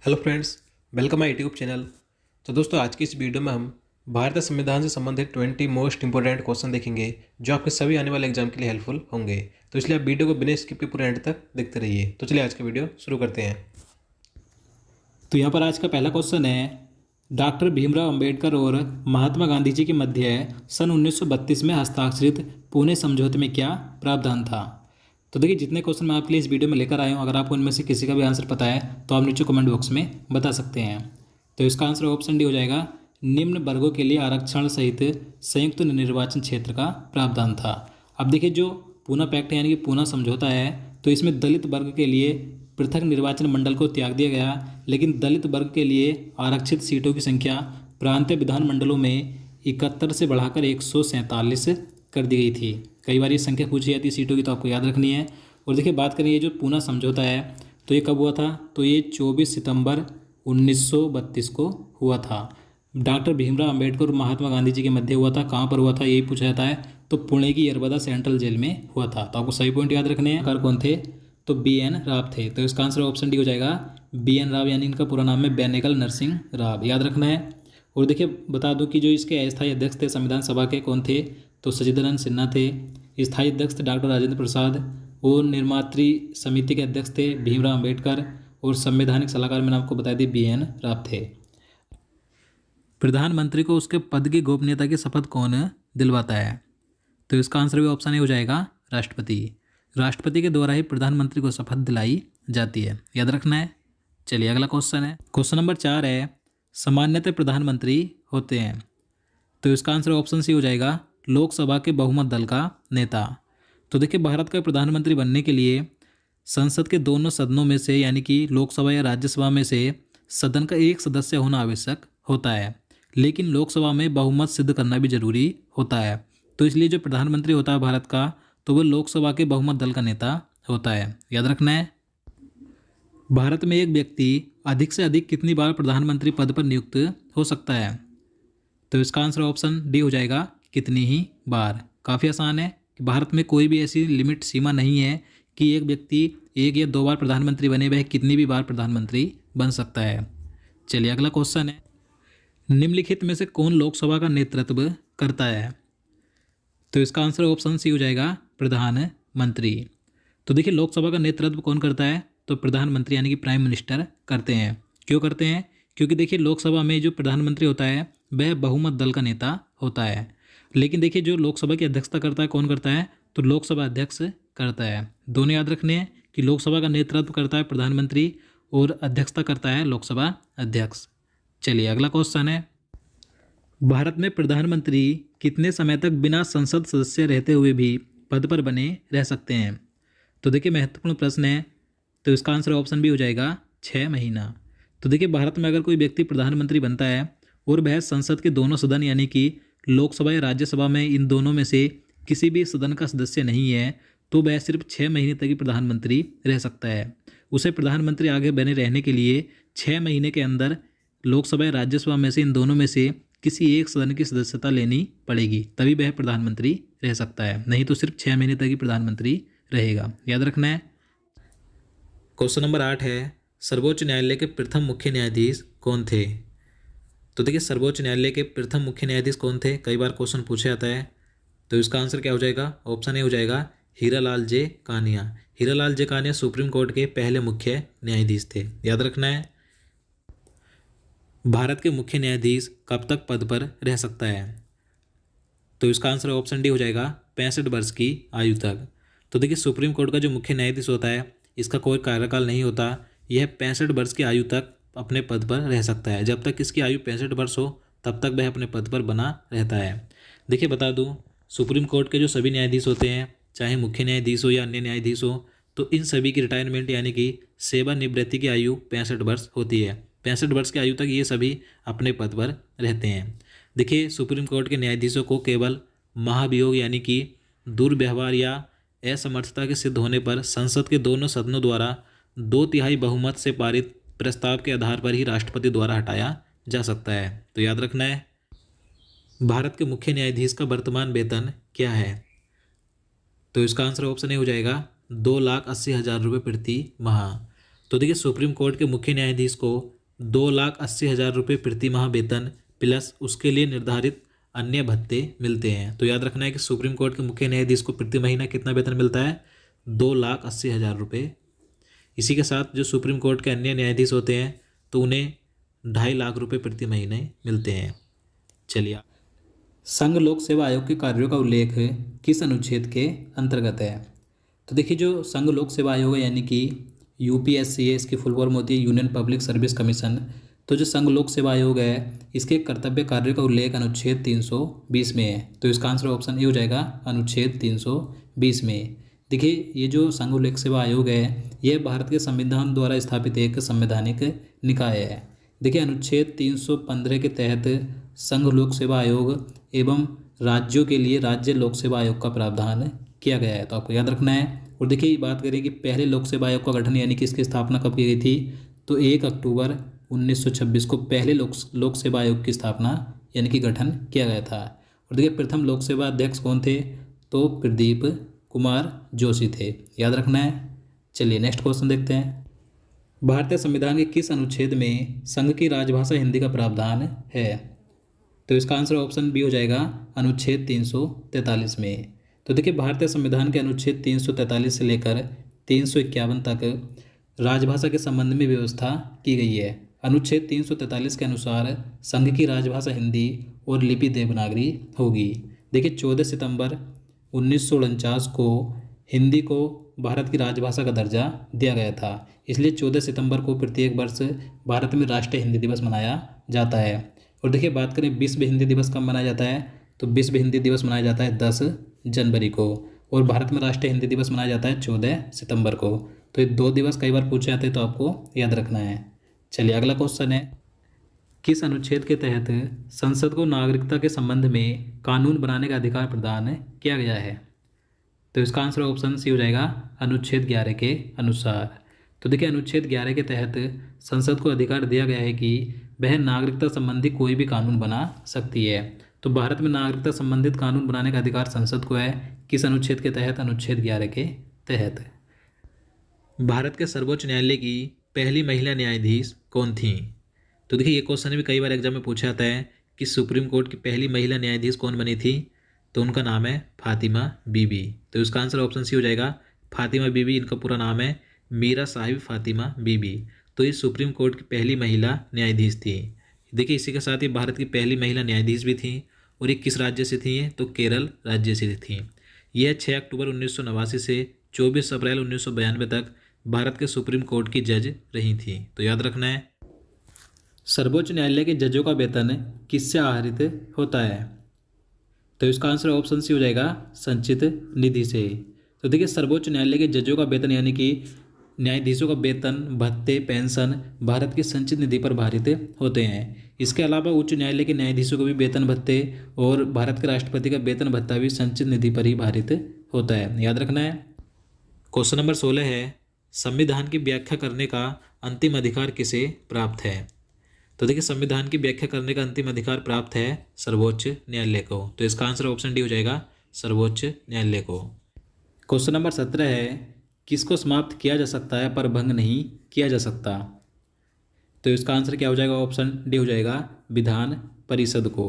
Hello friends, welcome my YouTube channel. तो दोस्तों, आज की इस वीडियो में हम भारतीय संविधान से संबंधित 20 मोस्ट इंपॉर्टेंट क्वेश्चन देखेंगे जो आपके सभी आने वाले एग्जाम के लिए हेल्पफुल होंगे। तो इसलिए आप वीडियो को बिना स्किप के पूरे एंड तक देखते रहिए। तो चलिए आज का वीडियो शुरू करते हैं। तो यहाँ पर आज का पहला क्वेश्चन है, डॉक्टर भीमराव अंबेडकर और महात्मा गांधी जी के मध्य सन 1932 में हस्ताक्षरित पुणे समझौते में क्या प्रावधान था। तो देखिए, जितने क्वेश्चन मैं आपके लिए इस वीडियो में लेकर आया हूँ, अगर आपको इनमें से किसी का भी आंसर पता है तो आप नीचे कमेंट बॉक्स में बता सकते हैं। तो इसका आंसर ऑप्शन डी हो जाएगा, निम्न वर्गों के लिए आरक्षण सहित संयुक्त निर्वाचन क्षेत्र का प्रावधान था। अब देखिए, जो पूना पैक्ट यानी कि पूना समझौता है, तो इसमें दलित वर्ग के लिए पृथक निर्वाचन मंडल को त्याग दिया गया, लेकिन दलित वर्ग के लिए आरक्षित सीटों की संख्या प्रांतीय विधानमंडलों में 71 से बढ़ाकर 147 कर दी गई थी। कई बार ये संख्या पूछी जाती है सीटों की, तो आपको याद रखनी है। और देखिए, बात करें ये जो पूना समझौता है, तो ये कब हुआ था, तो ये 24 सितंबर 1932 को हुआ था। डॉक्टर भीमराव अंबेडकर और महात्मा गांधी जी के मध्य हुआ था। कहाँ पर हुआ था, यही पूछा जाता है। तो पुणे की यरबदा सेंट्रल जेल में हुआ था। तो आपको सही पॉइंट याद रखने हैं। कार कौन थे, तो बी एन राव थे। तो इसका आंसर ऑप्शन डी हो जाएगा, बी एन राव, यानी इनका पूरा नाम है बेनेगल नरसिंह राव, याद रखना है। और देखिए, बता दूं कि जो इसके अस्थायी अध्यक्ष थे संविधान सभा के, कौन थे, तो सचिदानंद सिन्हा थे। स्थायी अध्यक्ष थे डॉक्टर राजेंद्र प्रसाद। और निर्मात्री समिति के अध्यक्ष थे भीमराव अंबेडकर। और संवैधानिक सलाहकार मैंने आपको बता दी, बी एन राव थे। प्रधानमंत्री को उसके पद की गोपनीयता की शपथ कौन दिलवाता है, तो इसका आंसर भी ऑप्शन ए हो जाएगा, राष्ट्रपति। राष्ट्रपति के द्वारा ही प्रधानमंत्री को शपथ दिलाई जाती है, याद रखना है। चलिए अगला क्वेश्चन है, क्वेश्चन नंबर 4 है, सामान्यतः प्रधानमंत्री होते हैं, तो इसका आंसर ऑप्शन सी हो जाएगा, लोकसभा के बहुमत दल का नेता। तो देखिए, भारत का प्रधानमंत्री बनने के लिए संसद के दोनों सदनों में से, यानी कि लोकसभा या राज्यसभा में से सदन का एक सदस्य होना आवश्यक होता है, लेकिन लोकसभा में बहुमत सिद्ध करना भी जरूरी होता है। तो इसलिए जो प्रधानमंत्री होता है भारत का, तो वह लोकसभा के बहुमत दल का नेता होता है, याद रखना है। भारत में एक व्यक्ति अधिक से अधिक कितनी बार प्रधानमंत्री पद पर नियुक्त हो सकता है, तो इसका आंसर ऑप्शन डी हो जाएगा, कितनी ही बार। काफ़ी आसान है कि भारत में कोई भी ऐसी लिमिट सीमा नहीं है कि एक व्यक्ति एक या दो बार प्रधानमंत्री बने, वह कितनी भी बार प्रधानमंत्री बन सकता है। चलिए अगला क्वेश्चन है, निम्नलिखित में से कौन लोकसभा का नेतृत्व करता है, तो इसका आंसर ऑप्शन सी हो जाएगा, प्रधानमंत्री। तो देखिए, लोकसभा का नेतृत्व कौन करता है, तो प्रधानमंत्री यानी कि प्राइम मिनिस्टर करते हैं। क्यों करते हैं, क्योंकि देखिए, लोकसभा में जो प्रधानमंत्री होता है वह बहुमत दल का नेता होता है। लेकिन देखिए, जो लोकसभा की अध्यक्षता करता है, कौन करता है, तो लोकसभा अध्यक्ष करता है। दोनों याद रखने हैं कि लोकसभा का नेतृत्व करता है प्रधानमंत्री और अध्यक्षता करता है लोकसभा अध्यक्ष। चलिए अगला क्वेश्चन है, भारत में प्रधानमंत्री कितने समय तक बिना संसद सदस्य रहते हुए भी पद पर बने रह सकते हैं, तो देखिए, महत्वपूर्ण प्रश्न है। तो इसका आंसर ऑप्शन भी हो जाएगा, 6 महीना। तो देखिए, भारत में अगर कोई व्यक्ति प्रधानमंत्री बनता है और वह संसद के दोनों सदन यानी कि लोकसभा या राज्यसभा में, इन दोनों में से किसी भी सदन का सदस्य नहीं है, तो वह सिर्फ 6 महीने तक ही प्रधानमंत्री रह सकता है। उसे प्रधानमंत्री आगे बने रहने के लिए 6 महीने के अंदर लोकसभा या राज्यसभा में से, इन दोनों में से किसी एक सदन की सदस्यता लेनी पड़ेगी, तभी वह प्रधानमंत्री रह सकता है, नहीं तो सिर्फ 6 महीने तक ही प्रधानमंत्री रहेगा, याद रखना है। क्वेश्चन नंबर 8 है, सर्वोच्च न्यायालय के प्रथम मुख्य न्यायाधीश कौन थे, तो देखिए, सर्वोच्च न्यायालय के प्रथम मुख्य न्यायाधीश कौन थे, कई बार क्वेश्चन पूछा जाता है। तो इसका आंसर क्या हो जाएगा, ऑप्शन ए हो जाएगा, हीरालाल जे कानिया। हीरालाल जे कानिया सुप्रीम कोर्ट के पहले मुख्य न्यायाधीश थे, याद रखना है। भारत के मुख्य न्यायाधीश कब तक पद पर रह सकता है, तो इसका आंसर ऑप्शन डी हो जाएगा, 65 वर्ष की आयु तक। तो देखिए, सुप्रीम कोर्ट का जो मुख्य न्यायाधीश होता है, इसका कोई कार्यकाल नहीं होता, यह 65 वर्ष की आयु तक अपने पद पर रह सकता है। जब तक इसकी आयु 65 वर्ष हो तब तक वह अपने पद पर बना रहता है। देखिए, बता दूं, सुप्रीम कोर्ट के जो सभी न्यायाधीश होते हैं, चाहे मुख्य न्यायाधीश हो या अन्य न्यायाधीश हो, तो इन सभी की रिटायरमेंट यानी कि सेवानिवृत्ति की आयु 65 वर्ष होती है। 65 वर्ष की आयु तक ये सभी अपने पद पर रहते हैं। देखिए, सुप्रीम कोर्ट के न्यायाधीशों को केवल महाभियोग यानी कि दुर्व्यवहार या असमर्थता के सिद्ध होने पर संसद के दोनों सदनों द्वारा 2/3 बहुमत से पारित प्रस्ताव के आधार पर ही राष्ट्रपति द्वारा हटाया जा सकता है। तो याद रखना है। भारत के मुख्य न्यायाधीश का वर्तमान वेतन क्या है, तो इसका आंसर ऑप्शन ए हो जाएगा, 2,80,000 रुपये प्रति माह। तो देखिए सुप्रीम कोर्ट के मुख्य न्यायाधीश को 2,80,000 रुपये प्रति माह वेतन प्लस उसके लिए निर्धारित अन्य भत्ते मिलते हैं। तो याद रखना है कि सुप्रीम कोर्ट के मुख्य न्यायाधीश को प्रति महीना कितना वेतन मिलता है, 2,80,000 रुपये। इसी के साथ जो सुप्रीम कोर्ट के अन्य न्यायाधीश होते हैं तो उन्हें 2.5 लाख रुपये प्रति महीने मिलते हैं। चलिए, संघ लोक सेवा आयोग के कार्यों का उल्लेख किस अनुच्छेद के अंतर्गत है? तो देखिए जो संघ लोक सेवा आयोग है यानी कि यूपीएससी है, इसकी फुल फॉर्म होती है यूनियन पब्लिक सर्विस कमीशन। तो जो संघ लोक सेवा आयोग है इसके कर्तव्य कार्यों का उल्लेख अनुच्छेद 320 में है। तो इसका आंसर ऑप्शन ए हो जाएगा, अनुच्छेद 320 में। देखिए ये जो संघ लोक सेवा आयोग है यह भारत के संविधान द्वारा स्थापित एक संवैधानिक निकाय है। देखिए अनुच्छेद 315 के तहत संघ लोक सेवा आयोग एवं राज्यों के लिए राज्य लोक सेवा आयोग का प्रावधान किया गया है, तो आपको याद रखना है। और देखिए बात करें कि पहले लोक सेवा आयोग का गठन यानी कि इसकी स्थापना कब की गई थी, तो 1 अक्टूबर 1926 को पहले लोक सेवा आयोग की स्थापना यानी कि गठन किया गया था। और देखिए प्रथम लोक सेवा अध्यक्ष कौन थे, तो प्रदीप कुमार जोशी थे, याद रखना है। चलिए नेक्स्ट क्वेश्चन देखते हैं। भारतीय संविधान के किस अनुच्छेद में संघ की राजभाषा हिंदी का प्रावधान है? तो इसका आंसर ऑप्शन बी हो जाएगा, अनुच्छेद 343 में। तो देखिए भारतीय संविधान के अनुच्छेद 343 से लेकर 351 तक राजभाषा के संबंध में व्यवस्था की गई है। अनुच्छेद 343 के अनुसार संघ की राजभाषा हिंदी और लिपि देवनागरी होगी। देखिए 14 सितंबर 1949 को हिंदी को भारत की राजभाषा का दर्जा दिया गया था, इसलिए 14 सितंबर को प्रत्येक वर्ष भारत में राष्ट्रीय हिंदी दिवस मनाया जाता है। और देखिए बात करें विश्व हिंदी दिवस कब मनाया जाता है, तो विश्व हिंदी दिवस मनाया जाता है 10 जनवरी को, और भारत में राष्ट्रीय हिंदी दिवस मनाया जाता है 14 सितंबर को। तो ये 2 दिवस कई बार पूछे जाते हैं, तो आपको याद रखना है। चलिए अगला क्वेश्चन है, किस अनुच्छेद के तहत संसद को नागरिकता के संबंध में कानून बनाने का अधिकार प्रदान किया गया है? तो इसका आंसर ऑप्शन सी हो जाएगा, अनुच्छेद 11 के अनुसार। तो देखिए अनुच्छेद 11 के तहत संसद को अधिकार दिया गया है कि वह नागरिकता संबंधी कोई भी कानून बना सकती है। तो भारत में नागरिकता संबंधित कानून बनाने का अधिकार संसद को है, किस अनुच्छेद के तहत, अनुच्छेद 11 के तहत। भारत के सर्वोच्च न्यायालय की पहली महिला न्यायाधीश कौन थी? तो देखिए ये क्वेश्चन भी कई बार एग्जाम में पूछा जाता है कि सुप्रीम कोर्ट की पहली महिला न्यायाधीश कौन बनी थी, तो उनका नाम है फातिमा बीबी। तो इसका आंसर ऑप्शन सी हो जाएगा, फातिमा बीबी। इनका पूरा नाम है मीरा साहिब फातिमा बीबी। तो ये सुप्रीम कोर्ट की पहली महिला न्यायाधीश थी। देखिए इसी के साथ ही भारत की पहली महिला न्यायाधीश भी थी, और ये किस राज्य से थी, तो केरल राज्य से थी। यह 6 अक्टूबर 1989 से 24 अप्रैल 1992 तक भारत के सुप्रीम कोर्ट की जज रही थी। तो याद रखना है। सर्वोच्च न्यायालय के जजों का वेतन किससे आहरित होता है? तो इसका आंसर ऑप्शन सी हो जाएगा, संचित निधि से। तो देखिए सर्वोच्च न्यायालय के जजों का वेतन यानी कि न्यायाधीशों का वेतन, भत्ते, पेंशन भारत की संचित निधि पर भारित होते हैं। इसके अलावा उच्च न्यायालय के न्यायाधीशों को भी वेतन भत्ते और भारत के राष्ट्रपति का वेतन भत्ता भी संचित निधि पर ही भारित होता है, याद रखना है। क्वेश्चन नंबर 16 है, संविधान की व्याख्या करने का अंतिम अधिकार किसे प्राप्त है? तो देखिए संविधान की व्याख्या करने का अंतिम अधिकार प्राप्त है सर्वोच्च न्यायालय को। तो इसका आंसर ऑप्शन डी हो जाएगा, सर्वोच्च न्यायालय को। क्वेश्चन नंबर 17 है, किसको समाप्त किया जा सकता है पर भंग नहीं किया जा सकता? तो इसका आंसर क्या हो जाएगा, ऑप्शन डी हो जाएगा, विधान परिषद को।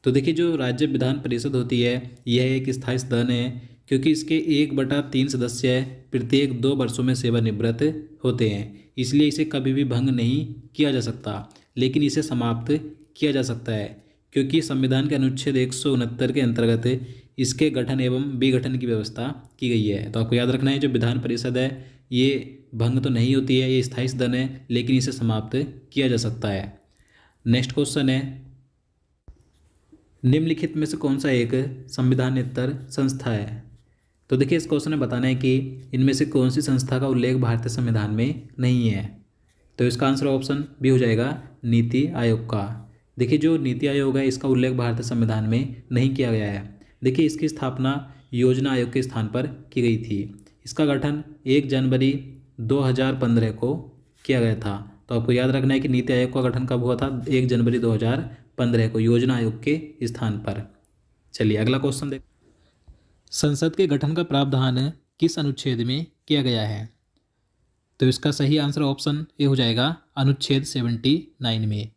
तो देखिए जो राज्य विधान परिषद होती है यह एक स्थायी सदन है, क्योंकि इसके 1/3 सदस्य प्रत्येक 2 वर्षों में सेवानिवृत्त होते हैं, इसलिए इसे कभी भी भंग नहीं किया जा सकता, लेकिन इसे समाप्त किया जा सकता है, क्योंकि संविधान के अनुच्छेद 169 के अंतर्गत इसके गठन एवं विघटन की व्यवस्था की गई है। तो आपको याद रखना है जो विधान परिषद है ये भंग तो नहीं होती है, ये स्थायी सदन है, लेकिन इसे समाप्त किया जा सकता है। नेक्स्ट क्वेश्चन है, निम्नलिखित में से कौन सा एक संविधानेतर संस्था है? तो देखिए इस क्वेश्चन में बताना है कि इनमें से कौन सी संस्था का उल्लेख भारतीय संविधान में नहीं है। तो इसका आंसर ऑप्शन बी हो जाएगा, नीति आयोग का। देखिए जो नीति आयोग है इसका उल्लेख भारतीय संविधान में नहीं किया गया है। देखिए इसकी स्थापना योजना आयोग के स्थान पर की गई थी। इसका गठन 1 जनवरी 2015 को किया गया था। तो आपको याद रखना है कि नीति आयोग का गठन कब हुआ था, 1 जनवरी 2015 को योजना आयोग के स्थान पर। चलिए अगला क्वेश्चन देख, संसद के गठन का प्रावधान किस अनुच्छेद में किया गया है? तो इसका सही आंसर ऑप्शन ए हो जाएगा अनुच्छेद 79 में।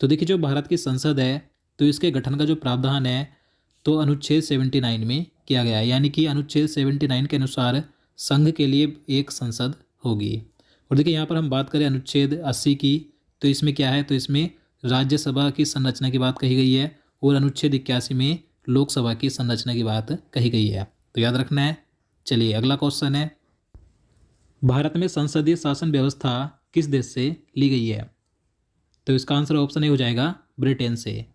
तो देखिए जो भारत की संसद है तो इसके गठन का जो प्रावधान है तो अनुच्छेद 79 में किया गया है, यानी कि अनुच्छेद 79 के अनुसार संघ के लिए एक संसद होगी। और देखिए यहाँ पर हम बात करें अनुच्छेद 80 की, तो इसमें क्या है, तो इसमें राज्यसभा की संरचना की बात कही गई है और अनुच्छेद 81 में लोकसभा की संरचना की बात कही गई है। तो याद रखना है। चलिए अगला क्वेश्चन है, भारत में संसदीय शासन व्यवस्था किस देश से ली गई है? तो इसका आंसर ऑप्शन ए हो जाएगा ब्रिटेन से।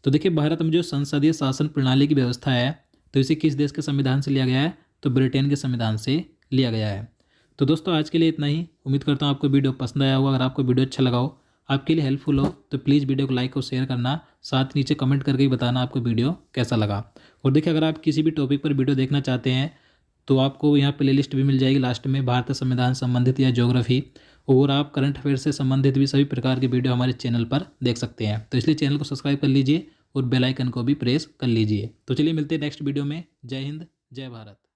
तो देखिए भारत में जो संसदीय शासन प्रणाली की व्यवस्था है तो इसे किस देश के संविधान से लिया गया है? तो ब्रिटेन के संविधान से लिया गया है। तो दोस्तों आज के लिए इतना ही। उम्मीद करता हूँ आपको वीडियो पसंद आया होगा। अगर आपको वीडियो अच्छा लगा हो, आपके लिए हेल्पफुल हो, तो प्लीज़ वीडियो को लाइक और शेयर करना, साथ नीचे कमेंट करके ही बताना आपको वीडियो कैसा लगा। और देखिए अगर आप किसी भी टॉपिक पर वीडियो देखना चाहते हैं तो आपको यहाँ प्लेलिस्ट भी मिल जाएगी लास्ट में, भारतीय संविधान संबंधित या ज्योग्राफी, और आप करंट अफेयर से संबंधित भी सभी प्रकार के वीडियो हमारे चैनल पर देख सकते हैं। तो इसलिए चैनल को सब्सक्राइब कर लीजिए और बेल आइकन को भी प्रेस कर लीजिए। तो चलिए मिलते हैं नेक्स्ट वीडियो में। जय हिंद, जय भारत।